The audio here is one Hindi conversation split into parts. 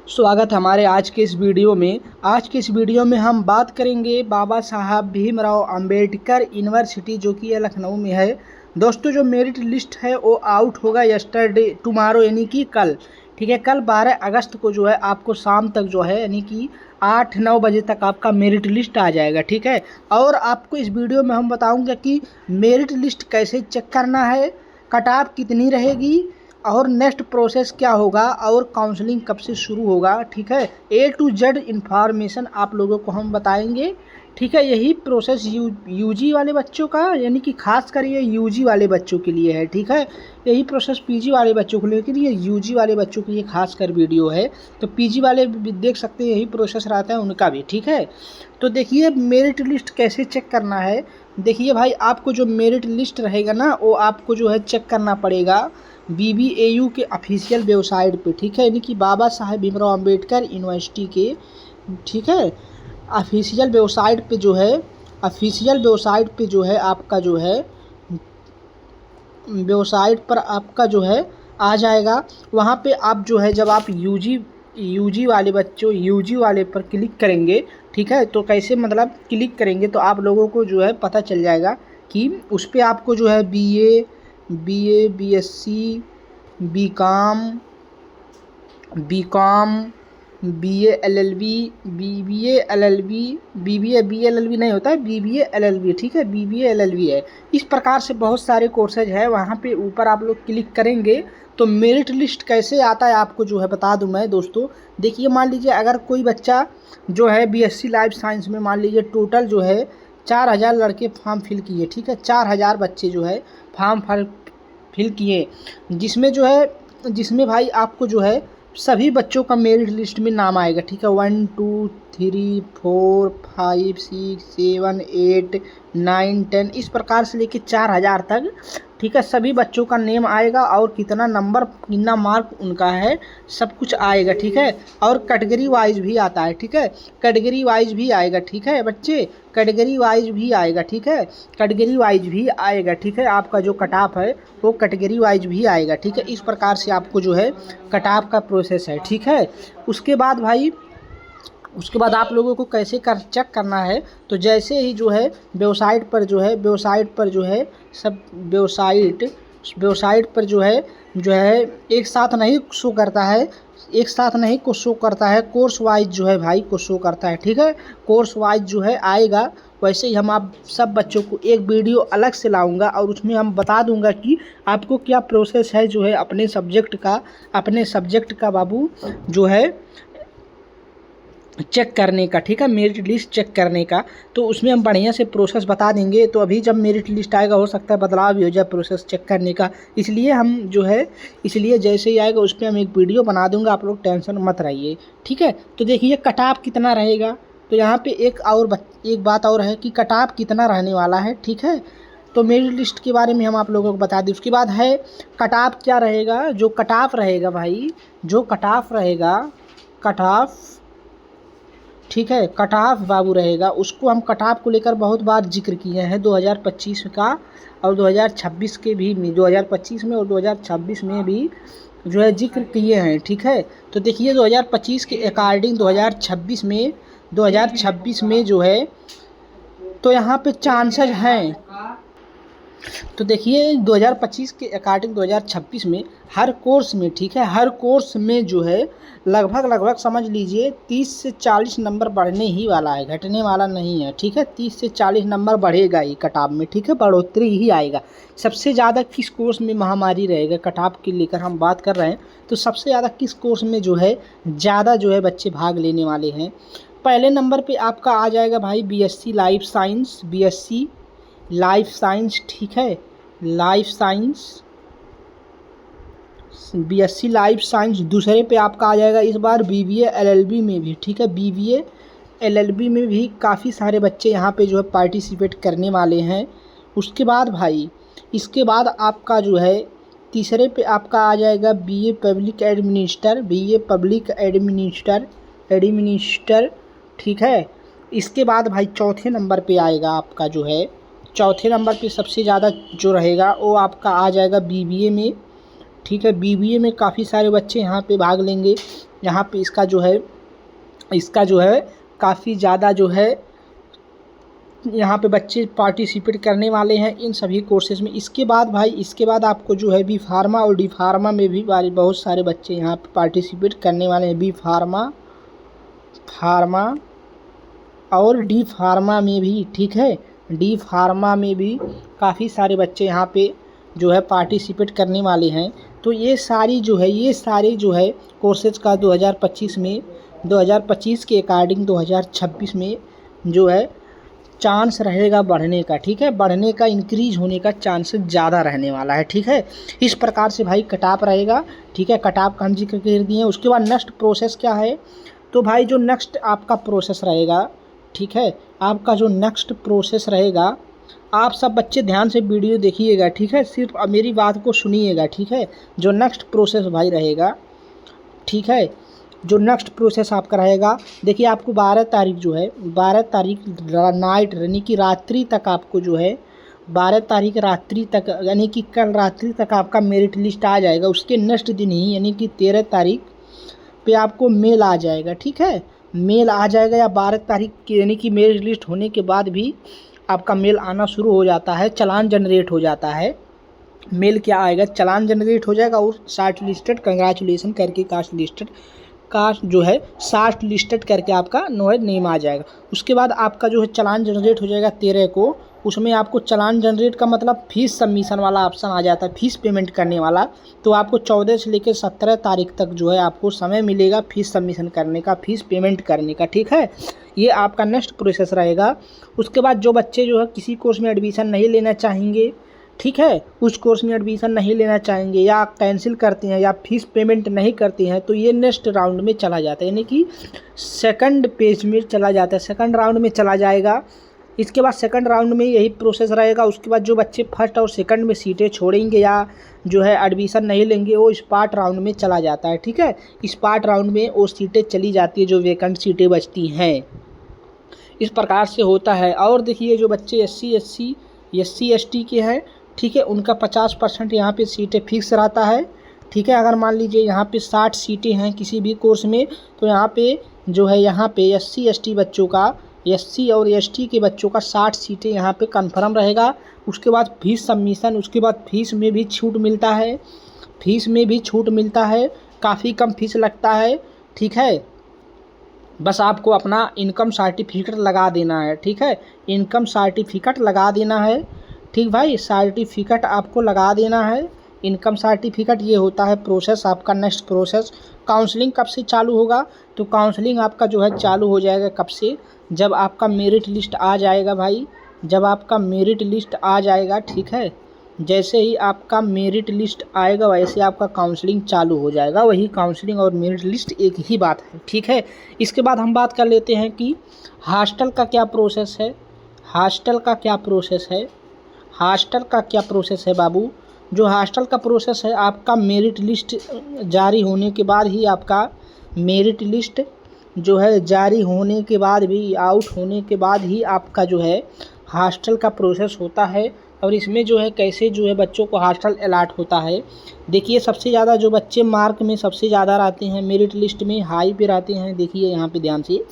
स्वागत है हमारे आज के इस वीडियो में। आज के इस वीडियो में हम बात करेंगे बाबा साहब भीमराव अंबेडकर यूनिवर्सिटी जो कि लखनऊ में है। दोस्तों, जो मेरिट लिस्ट है वो आउट होगा यस्टरडे टुमारो यानी कि कल। ठीक है, कल 12 अगस्त को जो है आपको शाम तक जो है यानी कि 8-9 बजे तक आपका मेरिट लिस्ट आ जाएगा। ठीक है, और आपको इस वीडियो में हम बताऊंगा कि मेरिट लिस्ट कैसे चेक करना है, कट ऑफ कितनी रहेगी और नेक्स्ट प्रोसेस क्या होगा और काउंसलिंग कब से शुरू होगा। ठीक है, A to Z इन्फॉर्मेशन आप लोगों को हम बताएंगे। ठीक है, यही प्रोसेस यूजी वाले बच्चों का यानी कि खास कर ये यूजी वाले बच्चों के लिए है। ठीक है, यही प्रोसेस पीजी वाले बच्चों को लेकर ये यूजी वाले बच्चों के लिए खास कर वीडियो है। तो पीजी वाले भी देख सकते हैं, यही प्रोसेस रहता है उनका भी। ठीक है, तो देखिए मेरिट लिस्ट कैसे चेक करना है। देखिए भाई, आपको जो मेरिट लिस्ट रहेगा ना वो आपको जो है चेक करना पड़ेगा BBAU के ऑफिशियल वेबसाइट पे। ठीक है, यानी कि बाबा साहेब भीमराव अंबेडकर यूनिवर्सिटी के, ठीक है, ऑफिशियल वेबसाइट पे जो है आपका जो है वेबसाइट पर आपका जो है आ जाएगा। वहाँ पे आप जो है जब आप यूजी वाले पर क्लिक करेंगे, ठीक है, तो कैसे मतलब क्लिक करेंगे तो आप लोगों को जो है पता चल जाएगा कि उस पर आपको जो है BA BSc BCom BA LLB BBA LLB BBA LLB नहीं होता है, BBA LLB। ठीक है, BBA LLB है। इस प्रकार से बहुत सारे कोर्सेज है। वहाँ पे ऊपर आप लोग क्लिक करेंगे तो मेरिट लिस्ट कैसे आता है आपको जो है बता दूं मैं। दोस्तों देखिए, मान लीजिए अगर कोई बच्चा जो है BSc लाइफ साइंस में, मान लीजिए टोटल जो है 4000 लड़के फॉर्म फिल किए। ठीक है, 4000 बच्चे जो है फॉर्म फिल किए, जिसमें भाई आपको जो है सभी बच्चों का मेरिट लिस्ट में नाम आएगा। ठीक है, 1 2 3 4 5 6 7 8 9 10 इस प्रकार से लेके 4000 तक। ठीक है, सभी बच्चों का नेम आएगा और कितना मार्क उनका है सब कुछ आएगा। ठीक है, और कैटेगरी वाइज भी आता है। ठीक है, कैटेगरी वाइज भी आएगा। ठीक है बच्चे, कैटेगरी वाइज भी आएगा। ठीक है, कैटेगरी वाइज भी आएगा। ठीक है, आपका जो कट ऑफ है वो कैटेगरी वाइज भी आएगा। ठीक है, इस प्रकार से आपको जो है कट ऑफ का प्रोसेस है। ठीक है, उसके बाद आप लोगों को कैसे चेक करना है, तो जैसे ही जो है वेबसाइट पर जो है एक साथ नहीं शो करता है, कोर्स वाइज जो है भाई को शो करता है। ठीक है, कोर्स वाइज जो है आएगा। वैसे ही हम आप सब बच्चों को एक वीडियो अलग से लाऊंगा और उसमें हम बता दूंगा कि आपको क्या प्रोसेस है जो है अपने सब्जेक्ट का बाबू जो है चेक करने का। ठीक है, मेरिट लिस्ट चेक करने का, तो उसमें हम बढ़िया से प्रोसेस बता देंगे। तो अभी जब मेरिट लिस्ट आएगा हो सकता है बदलाव भी हो जाए प्रोसेस चेक करने का, इसलिए जैसे ही आएगा उस पर हम एक वीडियो बना दूंगा, आप लोग टेंशन मत रहिए। ठीक है, तो देखिए कट ऑफ कितना रहेगा, तो यहाँ पे एक बात और है कि कट ऑफ कितना रहने वाला है। ठीक है, तो मेरिट लिस्ट के बारे में हम आप लोगों को बता दें। उसके बाद है कट ऑफ क्या रहेगा। जो कट ऑफ रहेगा भाई, कट ऑफ, ठीक है, कट ऑफ बाबू रहेगा, उसको हम कट ऑफ को लेकर बहुत बार जिक्र किए हैं 2025 का और 2026 के भी 2025 में और 2026 में भी जो है जिक्र किए हैं। ठीक है, तो देखिए 2025 के अकॉर्डिंग 2026 में जो है तो यहाँ पे चांसेस हैं। तो देखिए 2025 के अकॉर्डिंग 2026 में हर कोर्स में, ठीक है, हर कोर्स में जो है लगभग समझ लीजिए 30 से 40 नंबर बढ़ने ही वाला है, घटने वाला नहीं है। ठीक है, 30 से 40 नंबर बढ़ेगा ही कट ऑफ में। ठीक है, बढ़ोतरी ही आएगा। सबसे ज़्यादा किस कोर्स में महामारी रहेगा कट ऑफ के लेकर हम बात कर रहे हैं, तो सबसे ज़्यादा किस कोर्स में जो है ज़्यादा जो है बच्चे भाग लेने वाले हैं। पहले नंबर पर आपका आ जाएगा भाई BSc लाइफ साइंस, ठीक है, BSc लाइफ साइंस। दूसरे पे आपका आ जाएगा इस बार BBA LLB में भी। ठीक है, BBA LLB में भी काफ़ी सारे बच्चे यहाँ पे जो है पार्टिसिपेट करने वाले हैं। उसके बाद भाई इसके बाद आपका जो है तीसरे पे आपका आ जाएगा BA पब्लिक एडमिनिस्टर। ठीक है, इसके बाद भाई चौथे नंबर पे आएगा आपका जो है, चौथे नंबर पे सबसे ज़्यादा जो रहेगा वो आपका आ जाएगा BBA में ठीक है। बीबीए में काफ़ी सारे बच्चे यहाँ पे भाग लेंगे। यहाँ पे इसका जो है काफ़ी ज़्यादा जो है यहाँ पे बच्चे पार्टिसिपेट करने वाले हैं इन सभी कोर्सेज़ में। इसके बाद आपको जो है बी फार्मा और डी फार्मा में भी बहुत सारे बच्चे यहाँ पे पार्टिसिपेट करने वाले हैं। बी फार्मा और डी फार्मा में भी, ठीक है, डी फार्मा में भी काफ़ी सारे बच्चे यहाँ पे जो है पार्टिसिपेट करने वाले हैं। तो ये सारे जो है कोर्सेज का 2025 के अकॉर्डिंग 2026 में जो है चांस रहेगा बढ़ने का, ठीक है, बढ़ने का, इंक्रीज होने का चांसेस ज़्यादा रहने वाला है, ठीक है। इस प्रकार से भाई कटऑफ रहेगा, ठीक है। कटऑफ का हम जिक्र कर दिए हैं। उसके बाद नेक्स्ट प्रोसेस क्या है, तो भाई जो नेक्स्ट आपका प्रोसेस रहेगा, ठीक है, आपका जो नेक्स्ट प्रोसेस रहेगा, आप सब बच्चे ध्यान से वीडियो देखिएगा, ठीक है, सिर्फ मेरी बात को सुनिएगा, ठीक है। जो नेक्स्ट प्रोसेस भाई रहेगा, ठीक है, जो नेक्स्ट प्रोसेस आपका रहेगा, देखिए आपको 12 तारीख नाइट यानी कि रात्रि तक आपको जो है 12 तारीख रात्रि तक यानी कि कल रात्रि तक आपका मेरिट लिस्ट आ जाएगा। उसके नेक्स्ट दिन ही यानी कि 13 तारीख पे आपको मेल आ जाएगा, ठीक है, मेल आ जाएगा। या 12 तारीख यानी कि मेरिट लिस्ट होने के बाद भी आपका मेल आना शुरू हो जाता है, चालान जनरेट हो जाता है। मेल क्या आएगा, चालान जनरेट हो जाएगा और शार्ट लिस्टेड कंग्रेचुलेसन करके कास्ट लिस्टेड करके आपका नेम आ जाएगा। उसके बाद आपका जो है चालान जनरेट हो जाएगा 13 को। उसमें आपको चालान जनरेट का मतलब फीस सबमिशन वाला ऑप्शन आ जाता है, फीस पेमेंट करने वाला। तो आपको 14 से लेकर 17 तारीख तक जो है आपको समय मिलेगा फीस सबमिशन करने का, फीस पेमेंट करने का, ठीक है। ये आपका नेक्स्ट प्रोसेस रहेगा। उसके बाद जो बच्चे जो है किसी कोर्स में एडमिशन नहीं लेना चाहेंगे, ठीक है, उस कोर्स में एडमिशन नहीं लेना चाहेंगे या कैंसिल करते हैं या फीस पेमेंट नहीं करते हैं, तो ये नेक्स्ट राउंड में चला जाता है, यानी कि सेकंड पेज में चला जाता है, सेकंड राउंड में चला जाएगा। इसके बाद सेकंड राउंड में यही प्रोसेस रहेगा। उसके बाद जो बच्चे फर्स्ट और सेकंड में सीटें छोड़ेंगे या जो है एडमिशन नहीं लेंगे, वो स्पार्ट राउंड में चला जाता है, ठीक है। स्पार्ट राउंड में वो सीटें चली जाती है जो वैकेंट सीटें बचती हैं। इस प्रकार से होता है। और देखिए जो बच्चे SC ST के हैं, ठीक है, उनका 50% यहाँ पे सीटें फिक्स रहता है, ठीक है। अगर मान लीजिए यहाँ पे 60 सीटें हैं किसी भी कोर्स में, तो यहाँ पे जो है यहाँ पे SC ST बच्चों का, SC और ST के बच्चों का 60 सीटें यहाँ पे कंफर्म रहेगा। उसके बाद फीस सबमिशन, उसके बाद फीस में भी छूट मिलता है, काफ़ी कम फीस लगता है, ठीक है। बस आपको अपना इनकम सर्टिफिकेट लगा देना है, ठीक है, इनकम सर्टिफिकेट लगा देना है, ठीक भाई, सर्टिफिकेट आपको लगा देना है, इनकम सर्टिफिकेट। ये होता है प्रोसेस आपका। नेक्स्ट प्रोसेस, काउंसलिंग कब से चालू होगा, तो काउंसलिंग आपका जो है चालू हो जाएगा कब से, जब आपका मेरिट लिस्ट आ जाएगा भाई, जब आपका मेरिट लिस्ट आ जाएगा, ठीक है। जैसे ही आपका मेरिट लिस्ट आएगा वैसे आपका काउंसलिंग चालू हो जाएगा। वही काउंसलिंग और मेरिट लिस्ट एक ही बात है, ठीक है। इसके बाद हम बात कर लेते हैं कि हॉस्टल का क्या प्रोसेस है बाबू। जो हॉस्टल का प्रोसेस है, आपका मेरिट लिस्ट जारी होने के बाद ही आपका मेरिट लिस्ट जो है जारी होने के बाद भी, आउट होने के बाद ही आपका जो है हॉस्टल का प्रोसेस होता है। और इसमें जो है कैसे जो है बच्चों को हॉस्टल अलॉट होता है। देखिए सबसे ज़्यादा जो बच्चे मार्क में सबसे ज़्यादा रहते हैं, मेरिट लिस्ट में हाई पे रहते हैं, देखिए यहाँ पे ध्यान से,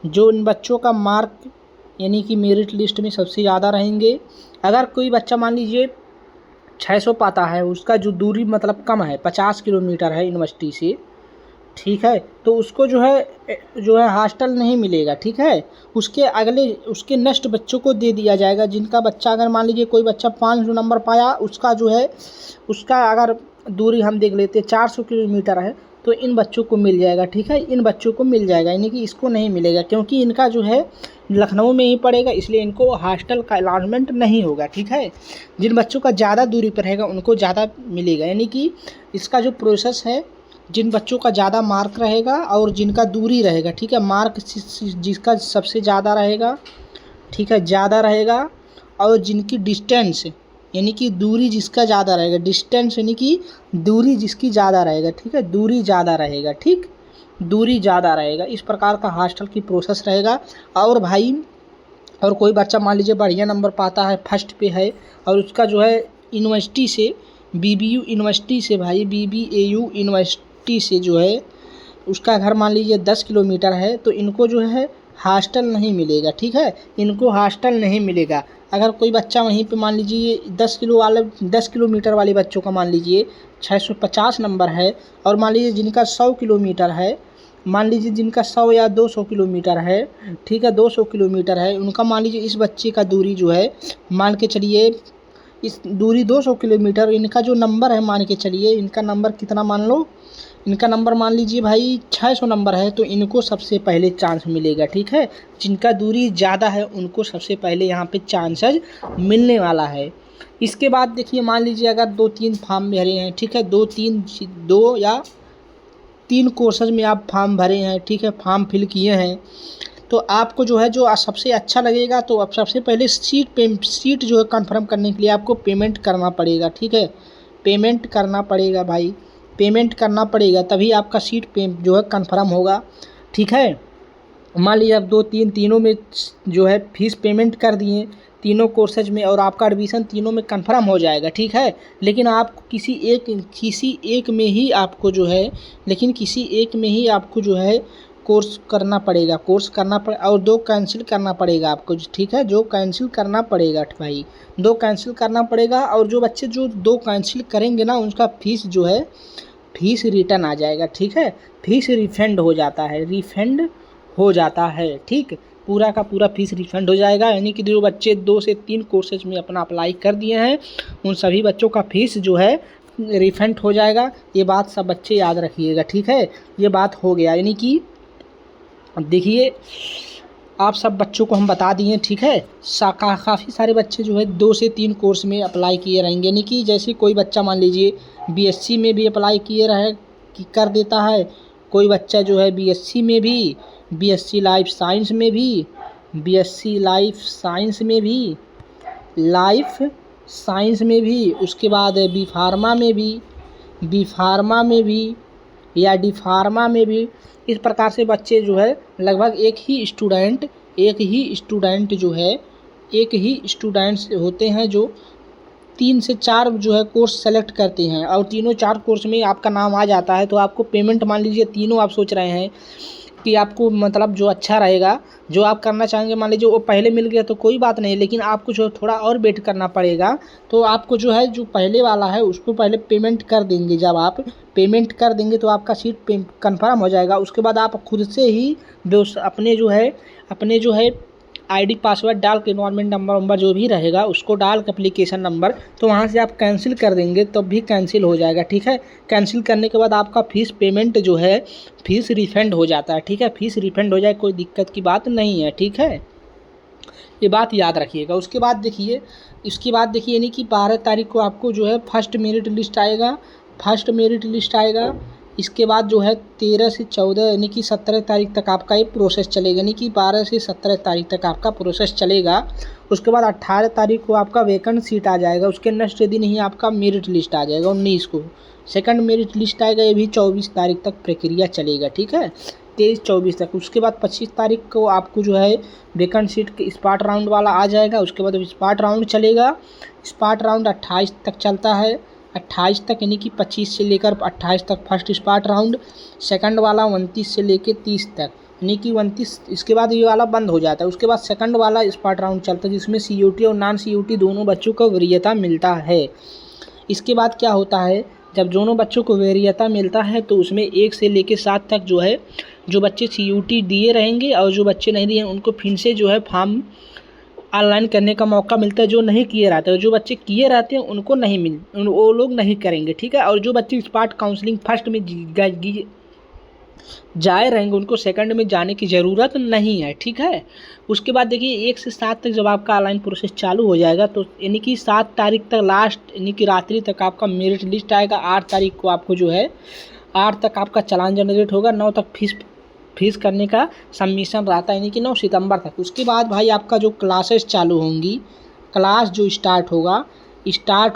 जो इन बच्चों का मार्क यानी कि मेरिट लिस्ट में सबसे ज़्यादा रहेंगे। अगर कोई बच्चा मान लीजिए 600 पाता है, उसका जो दूरी मतलब कम है, 50 किलोमीटर है यूनिवर्सिटी से, ठीक है, तो उसको जो है हॉस्टल नहीं मिलेगा, ठीक है। उसके नेक्स्ट बच्चों को दे दिया जाएगा। जिनका बच्चा, अगर मान लीजिए कोई बच्चा 500 नंबर पाया, उसका अगर दूरी हम देख लेते 400 किलोमीटर है, तो इन बच्चों को मिल जाएगा, ठीक है, इन बच्चों को मिल जाएगा, यानी कि इसको नहीं मिलेगा, क्योंकि इनका जो है लखनऊ में ही पड़ेगा, इसलिए इनको हॉस्टल का अलॉटमेंट नहीं होगा, ठीक है। जिन बच्चों का ज़्यादा दूरी पर रहेगा उनको ज़्यादा मिलेगा, यानी कि इसका जो प्रोसेस है, जिन बच्चों का ज़्यादा मार्क रहेगा और जिनका दूरी रहेगा, ठीक है, मार्क जिसका सबसे ज़्यादा रहेगा, ठीक है, ज़्यादा रहेगा, और जिनकी डिस्टेंस यानी कि दूरी जिसका ज़्यादा रहेगा, डिस्टेंस यानी कि दूरी जिसकी ज़्यादा रहेगा, ठीक है, दूरी ज़्यादा रहेगा, ठीक, दूरी ज़्यादा रहेगा। इस प्रकार का हॉस्टल की प्रोसेस रहेगा। और भाई, और कोई बच्चा मान लीजिए बढ़िया नंबर पाता है, फर्स्ट पे है, और उसका जो है यूनिवर्सिटी से BBU यूनिवर्सिटी से भाई, BBAU यूनिवर्सिटी से जो है उसका घर मान लीजिए 10 किलोमीटर है, तो इनको जो है हॉस्टल नहीं मिलेगा, ठीक है, इनको हॉस्टल नहीं मिलेगा। अगर कोई बच्चा वहीं पे मान लीजिए 10 किलोमीटर वाले बच्चों का मान लीजिए 650 नंबर है, और मान लीजिए जिनका 100 किलोमीटर है, मान लीजिए जिनका 100 या 200 किलोमीटर है, ठीक है, 200 किलोमीटर है, उनका मान लीजिए इस बच्चे का दूरी जो है मान के चलिए, इस दूरी 200 किलोमीटर, इनका जो नंबर है मान के चलिए, इनका नंबर कितना मान लो, इनका नंबर मान लीजिए भाई 600 नंबर है, तो इनको सबसे पहले चांस मिलेगा, ठीक है। जिनका दूरी ज़्यादा है उनको सबसे पहले यहाँ पे चांसेस मिलने वाला है। इसके बाद देखिए मान लीजिए अगर 2-3 फॉर्म भरे हैं, ठीक है, 2 या 3 कोर्सेज में आप फॉर्म भरे हैं, ठीक है, फॉर्म फिल किए हैं, तो आपको जो है जो सबसे अच्छा लगेगा, तो आप सबसे पहले सीट जो है कंफर्म करने के लिए आपको पेमेंट करना पड़ेगा, ठीक है, पेमेंट करना पड़ेगा भाई, पेमेंट करना पड़ेगा, तभी आपका सीट जो है कंफर्म होगा, ठीक है। मान लीजिए आप तीनों में जो है फीस पेमेंट कर दिए तीनों कोर्सेज में, और आपका एडमिशन तीनों में कंफर्म हो जाएगा, ठीक है। लेकिन आपको किसी एक में ही आपको जो है, लेकिन किसी एक में ही आपको जो है कोर्स करना पड़ेगा, और 2 कैंसिल करना पड़ेगा आपको, ठीक है, 2 कैंसिल करना पड़ेगा भाई, 2 कैंसिल करना पड़ेगा। और जो बच्चे जो 2 कैंसिल करेंगे ना, उनका फीस जो है फीस रिटर्न आ जाएगा, ठीक है, फीस रिफंड हो जाता है, ठीक, पूरा का पूरा फीस रिफंड हो जाएगा। यानी कि जो बच्चे 2 से 3 कोर्सेज में अपना अप्लाई कर दिए हैं, उन सभी बच्चों का फीस जो है रिफंड हो जाएगा। ये बात सब बच्चे याद रखिएगा, ठीक है, ये बात हो गया। यानी कि देखिए आप सब बच्चों को हम बता दिए, ठीक है, काफ़ी सारे बच्चे जो है 2 से 3 कोर्स में अप्लाई किए रहेंगे। यानी कि जैसे कोई बच्चा मान लीजिए BSc में भी अप्लाई कर देता है, कोई बच्चा जो है BSc में भी, BSc लाइफ साइंस में भी, उसके बाद बी फार्मा में भी या डी फार्मा में भी। इस प्रकार से बच्चे जो है लगभग एक ही स्टूडेंट्स होते हैं जो 3 से 4 जो है कोर्स सेलेक्ट करते हैं, और तीनों 4 कोर्स में आपका नाम आ जाता है, तो आपको पेमेंट मान लीजिए तीनों आप सोच रहे हैं कि आपको मतलब जो अच्छा रहेगा, जो आप करना चाहेंगे, मान लीजिए वो पहले मिल गया तो कोई बात नहीं, लेकिन आपको जो थोड़ा और वेट करना पड़ेगा। तो आपको जो है जो पहले वाला है उसको पहले पेमेंट कर देंगे, जब आप पेमेंट कर देंगे तो आपका सीट कंफर्म हो जाएगा। उसके बाद आप खुद से ही अपने जो है ID पासवर्ड डाल के, एनवायरमेंट नंबर जो भी रहेगा उसको डाल के, एप्लीकेशन नंबर, तो वहाँ से आप कैंसिल कर देंगे तब भी कैंसिल हो जाएगा, ठीक है। कैंसिल करने के बाद आपका फीस पेमेंट जो है फीस रिफंड हो जाता है, ठीक है, फीस रिफंड हो जाए, कोई दिक्कत की बात नहीं है, ठीक है, ये बात याद रखिएगा। उसके बाद देखिए यानी कि 12 तारीख को आपको जो है फर्स्ट मेरिट लिस्ट आएगा। इसके बाद जो है 13 से 14 यानी कि 17 तारीख तक आपका ये प्रोसेस चलेगा, यानी कि 12 से 17 तारीख तक आपका प्रोसेस चलेगा। उसके बाद 18 तारीख को आपका वैकेंट सीट आ जाएगा, उसके नेक्स्ट दिन ही आपका मेरिट लिस्ट आ जाएगा, 19 को सेकंड मेरिट लिस्ट आएगा। ये भी 24 तारीख तक प्रक्रिया चलेगा, ठीक है, 23-24 तक। उसके बाद 25 तारीख को आपको जो है वैकेंट सीट के स्पॉट राउंड वाला आ जाएगा। उसके बाद स्पॉट राउंड चलेगा, स्पॉट राउंड 28 तक चलता है, 28 तक, यानी कि 25 से लेकर 28 तक फर्स्ट स्पॉट राउंड, सेकंड वाला 29 से लेकर 30 तक, यानी कि 29, इसके बाद ये वाला बंद हो जाता है। उसके बाद सेकंड वाला स्पॉट राउंड चलता है, जिसमें CUT और नॉन CUT दोनों बच्चों को वरीयता मिलता है। इसके बाद क्या होता है, जब दोनों बच्चों को वरीयता मिलता है तो उसमें 1 से लेकर 7 तक जो है, जो बच्चे CUT दिए रहेंगे और जो बच्चे नहीं दिए उनको फिर से जो है फॉर्म ऑनलाइन करने का मौका मिलता है। जो नहीं किए रहते हैं, जो बच्चे किए रहते हैं उनको वो लोग नहीं करेंगे, ठीक है। और जो बच्चे स्पॉट काउंसलिंग फर्स्ट में जाए रहेंगे उनको सेकंड में जाने की ज़रूरत नहीं है, ठीक है। उसके बाद देखिए 1 से 7 तक जब आपका ऑनलाइन प्रोसेस चालू हो जाएगा, तो यानी कि 7 तारीख तक लास्ट, यानी कि रात्रि तक आपका मेरिट लिस्ट आएगा। 8 तारीख को आपको जो है 8 तक आपका चालान जनरेट होगा, 9 तक फीस करने का सबमिशन रहता है, यानी कि 9 सितंबर तक। उसके बाद भाई आपका जो क्लासेस चालू होंगी, क्लास जो स्टार्ट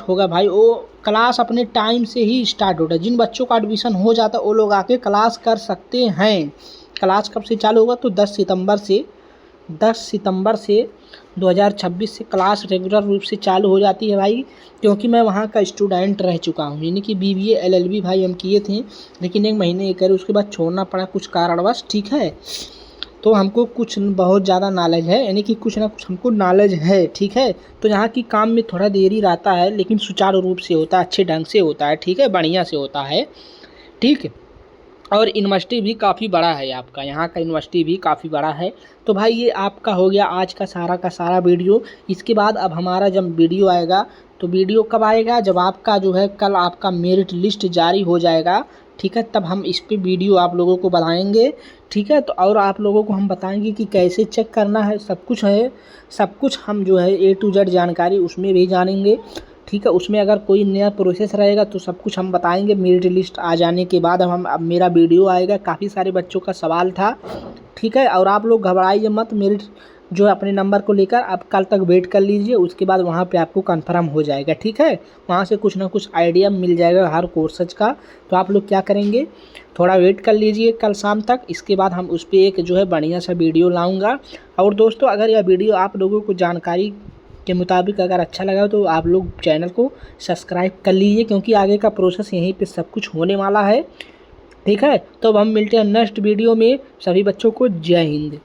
होगा भाई, वो क्लास अपने टाइम से ही स्टार्ट होगा। जिन बच्चों का एडमिशन हो जाता है वो लोग आके क्लास कर सकते हैं। क्लास कब से चालू होगा, तो 10 सितंबर से 10 सितंबर से 2026 से क्लास रेगुलर रूप से चालू हो जाती है भाई, क्योंकि मैं वहाँ का स्टूडेंट रह चुका हूँ। यानी कि BBA LLB भाई हम किए थे, लेकिन 1 महीने ये करे, उसके बाद छोड़ना पड़ा कुछ कारणवश, ठीक है। तो हमको कुछ बहुत ज़्यादा नॉलेज है, यानी कि कुछ ना कुछ हमको नॉलेज है, ठीक है। तो यहाँ की काम में थोड़ा देरी रहता है, लेकिन सुचारू रूप से होता है, अच्छे ढंग से होता है, ठीक है, बढ़िया से होता है, ठीक है। और यूनिवर्सिटी भी काफ़ी बड़ा है आपका, यहाँ का यूनिवर्सिटी भी काफ़ी बड़ा है। तो भाई ये आपका हो गया आज का सारा वीडियो। इसके बाद अब हमारा जब वीडियो आएगा, तो वीडियो कब आएगा, जब आपका जो है कल आपका मेरिट लिस्ट जारी हो जाएगा, ठीक है, तब हम इस पे वीडियो आप लोगों को बनाएंगे, ठीक है। तो और आप लोगों को हम बताएंगे कि कैसे चेक करना है, सब कुछ है, सब कुछ हम जो है A to Z जानकारी उसमें भी जानेंगे, ठीक है। उसमें अगर कोई नया प्रोसेस रहेगा तो सब कुछ हम बताएंगे। मेरिट लिस्ट आ जाने के बाद अब मेरा वीडियो आएगा। काफ़ी सारे बच्चों का सवाल था, ठीक है। और आप लोग घबराइए मत, मेरिट जो है अपने नंबर को लेकर आप कल तक वेट कर लीजिए, उसके बाद वहाँ पे आपको कंफर्म हो जाएगा, ठीक है। वहाँ से कुछ ना कुछ आइडिया मिल जाएगा हर कोर्सेज का। तो आप लोग क्या करेंगे, थोड़ा वेट कर लीजिए कल शाम तक, इसके बाद हम उस पर एक जो है बढ़िया सा वीडियो लाऊँगा। और दोस्तों अगर यह वीडियो आप लोगों को जानकारी के मुताबिक अगर अच्छा लगा तो आप लोग चैनल को सब्सक्राइब कर लीजिए, क्योंकि आगे का प्रोसेस यहीं पे सब कुछ होने वाला है, ठीक है। तो अब हम मिलते हैं नेक्स्ट वीडियो में। सभी बच्चों को जय हिंद।